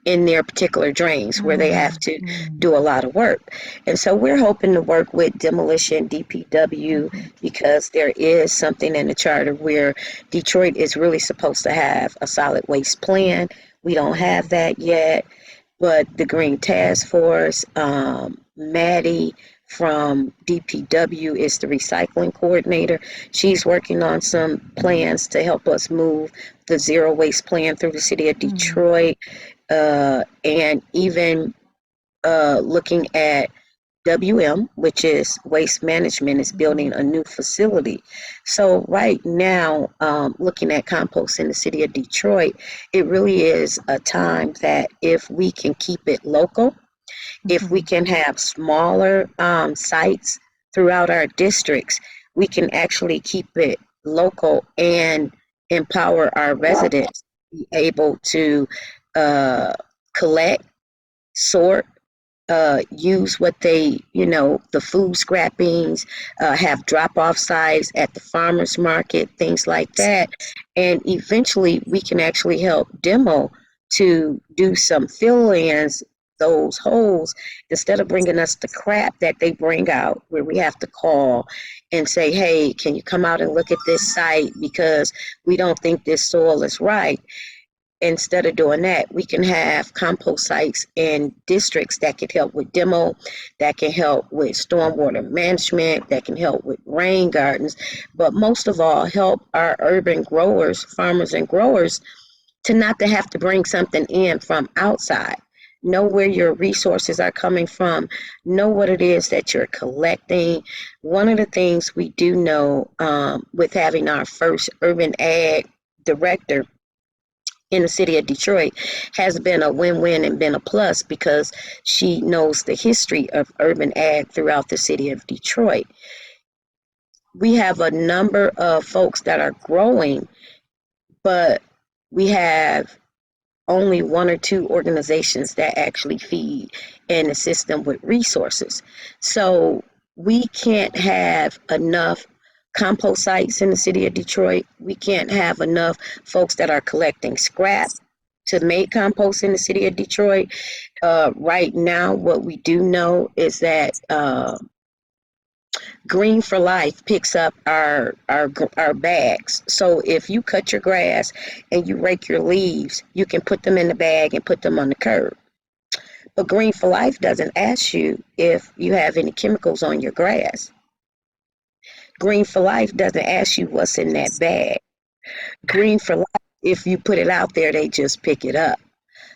in their particular drains where they have to do a lot of work. And so we're hoping to work with demolition, DPW, because there is something in the charter where Detroit is really supposed to have a solid waste plan. We don't have that yet, but the Green Task Force, Maddie from DPW is the recycling coordinator. She's working on some plans to help us move the zero waste plan through the city of Detroit. And even looking at WM, which is Waste Management, is building a new facility. So right now, looking at compost in the city of Detroit, it really is a time that if we can keep it local, if we can have smaller sites throughout our districts, we can actually keep it local and empower our residents to be able to collect, sort, use what they, the food scrappings, have drop-off sites at the farmers market, things like that. And eventually we can actually help demo to do some fill-ins those holes, instead of bringing us the crap that they bring out, where we have to call and say, hey, can you come out and look at this site because we don't think this soil is right. Instead of doing that, we can have compost sites in districts that can help with demo, that can help with stormwater management, that can help with rain gardens, but most of all, help our urban growers, farmers and growers, to not to have to bring something in from outside. Know where your resources are coming from. Know what it is that you're collecting. One of the things we do know with having our first urban ag director in the city of Detroit has been a win-win and been a plus because she knows the history of urban ag throughout the city of Detroit. We have a number of folks that are growing, but we have only one or two organizations that actually feed and assist them with resources. So we can't have enough compost sites in the city of Detroit. We can't have enough folks that are collecting scrap to make compost in the city of Detroit. Right now, what we do know is that Green for Life picks up our bags. So if you cut your grass and you rake your leaves, you can put them in the bag and put them on the curb. But Green for Life doesn't ask you if you have any chemicals on your grass. Green for Life doesn't ask you what's in that bag. Green for Life, if you put it out there, they just pick it up.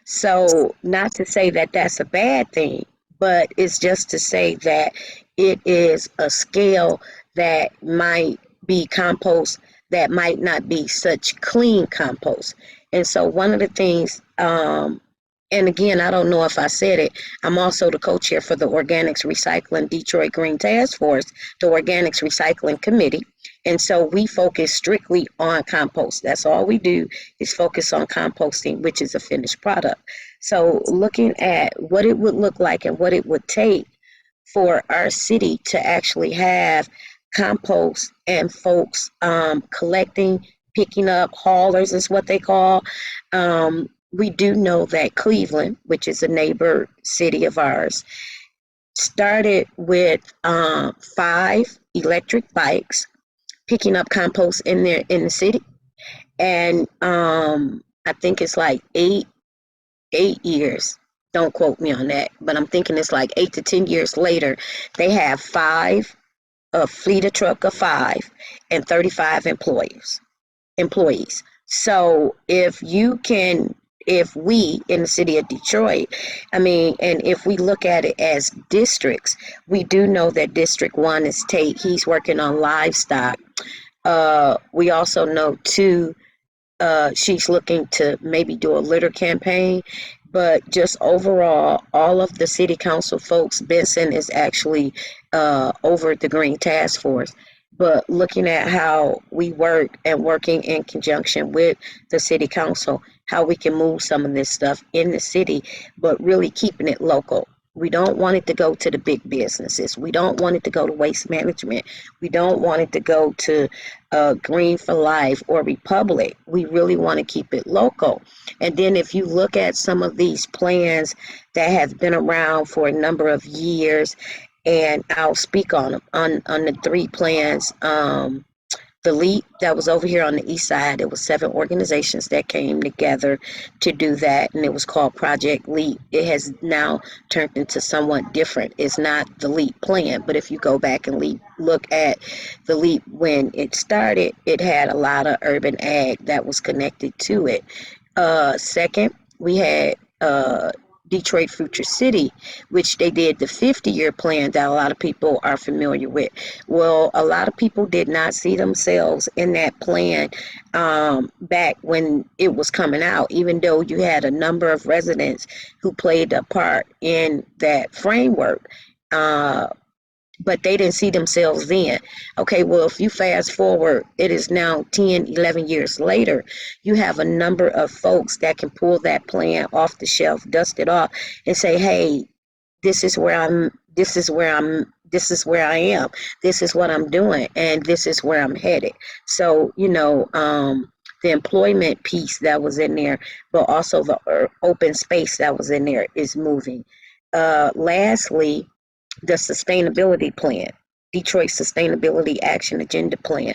So not to say that that's a bad thing, but it's just to say that it is a scale that might be compost that might not be such clean compost. And so one of the things, and again, I don't know if I said it, I'm also the co-chair for the Organics Recycling Detroit Green Task Force, the Organics Recycling Committee. And so we focus strictly on compost. That's all we do is focus on composting, which is a finished product. So looking at what it would look like and what it would take for our city to actually have compost and folks collecting, picking up, haulers is what they call. We do know that Cleveland, which is a neighbor city of ours, started with 5 electric bikes picking up compost in the city, and I think it's like 8 years. Don't quote me on that, but I'm thinking it's like 8 to 10 years later, they have a fleet of truck of 5 and 35 employees. So if we in the city of Detroit, and if we look at it as districts, we do know that District 1 is Tate. He's working on livestock. We also know too, she's looking to maybe do a litter campaign. But just overall, all of the city council folks, Benson is actually over the Green Task Force. But looking at how we work and working in conjunction with the city council, how we can move some of this stuff in the city, but really keeping it local. We don't want it to go to the big businesses. We don't want it to go to Waste Management. We don't want it to go to Green for Life or Republic. We really want to keep it local. And then if you look at some of these plans that have been around for a number of years, and I'll speak on them, on the 3 plans. The LEAP that was over here on the east side, it was 7 organizations that came together to do that, and it was called Project LEAP. It has now turned into somewhat different. It's not the LEAP plan, but if you go back and look at the LEAP when it started, it had a lot of urban ag that was connected to it. Second, we had Detroit Future City, which they did the 50-year plan that a lot of people are familiar with. Well, a lot of people did not see themselves in that plan back when it was coming out, even though you had a number of residents who played a part in that framework. But they didn't see themselves then. Okay, well, if you fast forward, it is now 10, 11 years later, you have a number of folks that can pull that plan off the shelf, dust it off, and say, hey, this is where I am, this is what I'm doing, and this is where I'm headed. So, the employment piece that was in there, but also the open space that was in there is moving. Lastly, the sustainability plan, Detroit Sustainability Action Agenda Plan.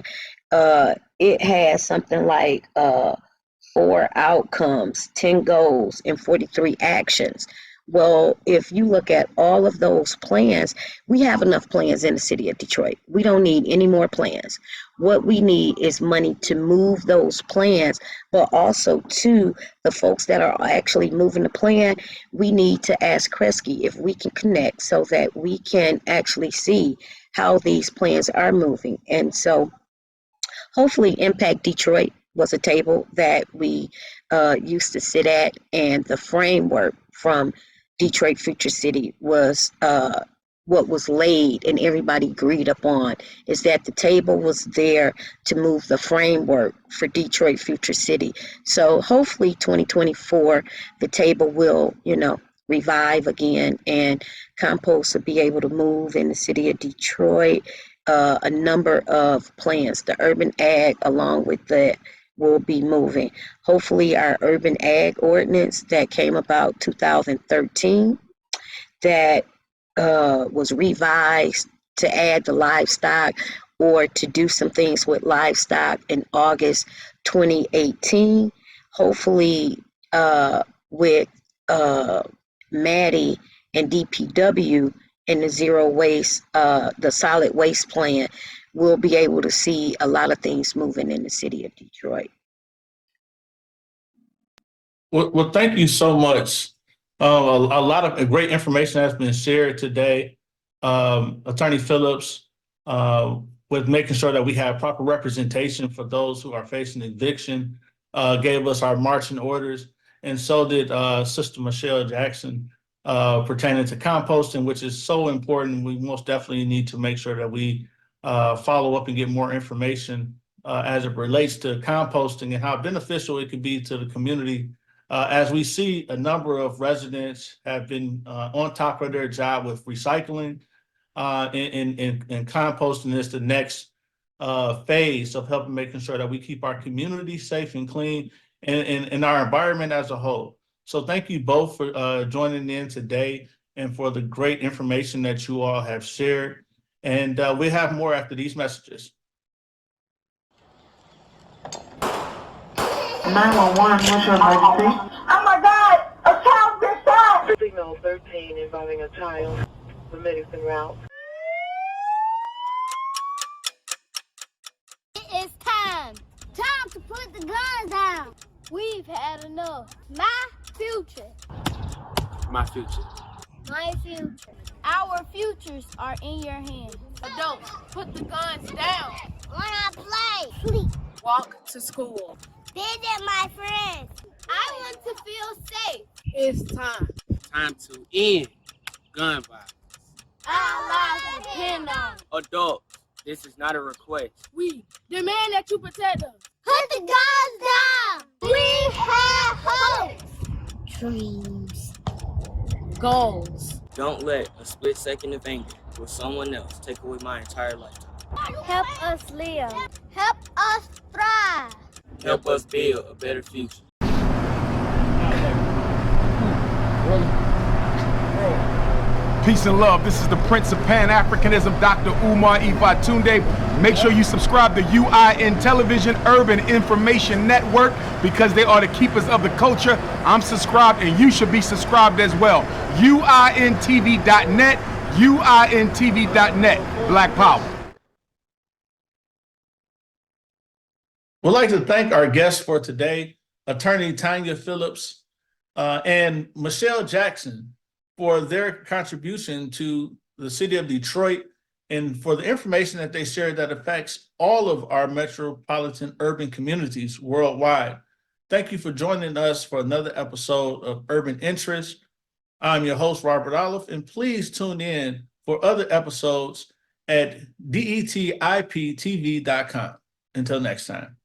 It has something like 4 outcomes, 10 goals, and 43 actions. Well, if you look at all of those plans, we have enough plans in the city of Detroit. We don't need any more plans. What we need is money to move those plans, but also to the folks that are actually moving the plan, we need to ask Kresge if we can connect so that we can actually see how these plans are moving. And so hopefully Impact Detroit was a table that we used to sit at, and the framework from Detroit Future City was what was laid and everybody agreed upon, is that the table was there to move the framework for Detroit Future City. So hopefully 2024, the table will, revive again, and compost will be able to move in the city of Detroit. A number of plans, the urban ag along with that, will be moving. Hopefully our urban ag ordinance that came about 2013, that was revised to add the livestock or to do some things with livestock in August 2018. Hopefully with Maddie and DPW and the zero waste, the solid waste plan, we'll be able to see a lot of things moving in the city of Detroit. Well, thank you so much. A lot of great information has been shared today. Attorney Phillips, with making sure that we have proper representation for those who are facing eviction, gave us our marching orders, and so did Sister Michelle Jackson, pertaining to composting, which is so important. We most definitely need to make sure that we follow up and get more information as it relates to composting and how beneficial it could be to the community. As we see, a number of residents have been on top of their job with recycling, and composting is the next phase of helping making sure that we keep our community safe and clean, and our environment as a whole. So thank you both for joining in today and for the great information that you all have shared. And we have more after these messages. 911, what's your emergency? Oh my God! A child's been shot! Signal 13 involving a child. The medicine route. It is time. Time to put the guns down. We've had enough. My future. My future. My future. Our futures are in your hands. Adults, put the guns down. Wanna play? Sleep. Walk to school. Visit my friends. I want to feel safe. It's time. Time to end gun violence. Our lives depend on it. Adults, this is not a request. We demand that you protect us. Put the guns down. We have hopes. Dreams. Goals. Don't let a split second of anger with someone else take away my entire lifetime. Help us live. Help us thrive. Help us build a better future. Peace and love. This is the Prince of Pan-Africanism, Dr. Umar Ifatunde. Make sure you subscribe to UIN Television Urban Information Network, because they are the keepers of the culture. I'm subscribed, and you should be subscribed as well. UINTV.net, UINTV.net. Black Power. We'd like to thank our guests for today, Attorney Tanya Phillips and Michelle Jackson, for their contribution to the city of Detroit and for the information that they shared that affects all of our metropolitan urban communities worldwide. Thank you for joining us for another episode of Urban Interest. I'm your host, Robert Olive, and please tune in for other episodes at DETIPTV.com. Until next time.